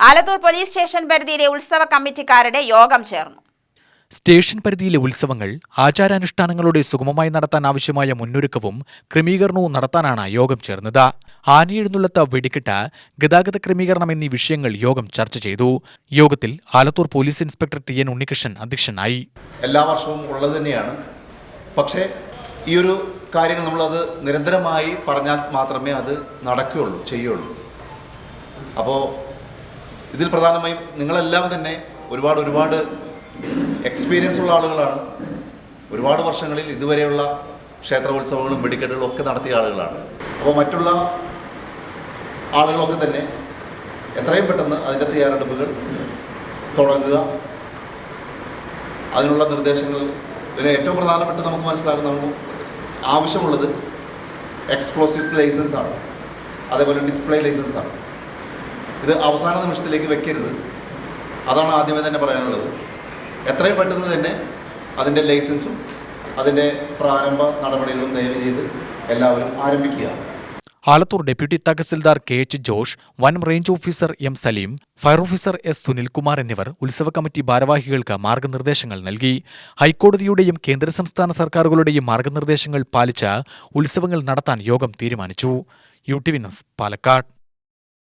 Alathur police station പരിധിയിലെ ഉത്സവ കമ്മിറ്റിക്കാരുടെ യോഗം ചേർന്നു. സ്റ്റേഷൻ പരിധിയിലെ ഉത്സവങ്ങൾ ആചാരാനുഷ്ഠാനങ്ങളുടെ സുഗമമായി നടത്താൻ ആവശ്യമായ മുന്നൊരുക്കവും ക്രമീകരണവും നടത്താനാണ് യോഗം ചേർന്നത്. ആനയെഴുന്നള്ളത്ത്, വെടിക്കെട്ട്, ഗതാഗത ക്രമീകരണം എന്നീ വിഷയങ്ങൾ യോഗം ചർച്ച ചെയ്തു. യോഗത്തിൽ Alathur police inspector TN. Unnikrishnan അധ്യക്ഷനായി. എല്ലാ വർഷവും ഉള്ളത് തന്നെയാണ്. പക്ഷേ ഈ ഒരു കാര്യങ്ങൾ നമ്മളത് നിരന്തരമായി പറഞ്ഞാൽ മാത്രമേ അത് നടക്കുകയുള്ളൂ, ചെയ്യുള്ളൂ. അപ്പോൾ ഇതിൽ പ്രധാനമായും നിങ്ങളെല്ലാം തന്നെ ഒരുപാട് എക്സ്പീരിയൻസ് ഉള്ള ആളുകളാണ്. ഒരുപാട് വർഷങ്ങളിൽ ഇതുവരെയുള്ള ക്ഷേത്രോത്സവങ്ങളും വെടിക്കെട്ടുകളും ഒക്കെ നടത്തിയ ആളുകളാണ്. അപ്പോൾ മറ്റുള്ള ആളുകളൊക്കെ തന്നെ എത്രയും പെട്ടെന്ന് അതിൻ്റെ തയ്യാറെടുപ്പുകൾ തുടങ്ങുക. അതിനുള്ള നിർദ്ദേശങ്ങൾ ഇതിന് ഏറ്റവും പ്രധാനപ്പെട്ട നമുക്ക് മനസ്സിലാക്കുന്ന നമുക്ക് ആവശ്യമുള്ളത് എക്സ്പ്ലോസീവ്സ് ലൈസൻസ് ആണ്, അതേപോലെ ഡിസ്പ്ലേ ലൈസൻസ് ആണ്. ഇത് അവസാന നിമിഷത്തിലേക്ക് വെക്കരുത്. അതാണ് ആദ്യമേ തന്നെ പറയാനുള്ളത്. എത്രയും പെട്ടെന്ന് തന്നെ അതിൻ്റെ ലൈസൻസും അതിൻ്റെ പ്രാരംഭ നടപടികളും ദയവ് ചെയ്ത് എല്ലാവരും ആരംഭിക്കുക. Alathur deputy tahsildar K H. ജോഷ്, വനം range officer M. Saleem, fire officer S. Sunilkumar എന്നിവർ ഉത്സവ കമ്മിറ്റി ഭാരവാഹികൾക്ക് മാർഗനിർദ്ദേശങ്ങൾ നൽകി. ഹൈക്കോടതിയുടെയും കേന്ദ്ര സംസ്ഥാന സർക്കാരുകളുടെയും മാർഗനിർദ്ദേശങ്ങൾ പാലിച്ച് ഉത്സവങ്ങൾ നടത്താൻ യോഗം തീരുമാനിച്ചു. UTV news, Palakkad.